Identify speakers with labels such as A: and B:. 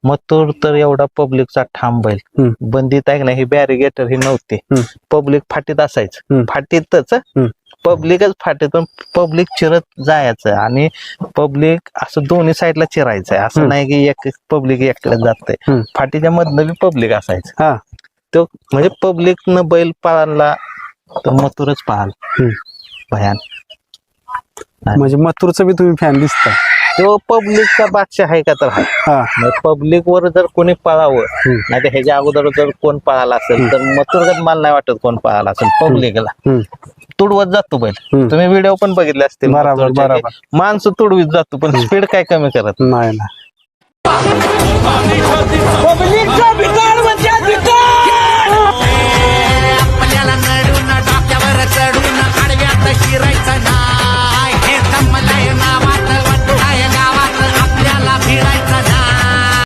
A: मथुर तर एवढा पब्लिकचा ठाम बैल. बंदीत आहे ना, ही बॅरिगेटर ही नव्हती. पब्लिक फाटीत असायचं, फाटीतच पब्लिकच फाटीत, पब्लिक चिरत जायचं आणि पब्लिक असं दोन्ही साईडला चिरायचंय. असं नाही की एक पब्लिक एककडे जातंय, फाटीच्या मधनं बी पब्लिक असायचं. तो म्हणजे पब्लिक न बैल पाळला तर मथुरच पाहाल भयान.
B: म्हणजे मथुरचं बी तुम्ही फॅन दिसता.
A: तो पब्लिकचा बादशाह आहे का तर आहे. पब्लिक वर जर कोणी पळावं नाही तर ह्याच्या अगोदर जर कोण पळाला असेल तर मथुरगत मला नाही वाटत कोण पळाला असेल. पब्लिकला तुडवत जातो बैल. तुम्ही व्हिडिओ पण बघितले असतील, माणसं तुडवीत जातो पण स्पीड काय कमी करत
B: नाही.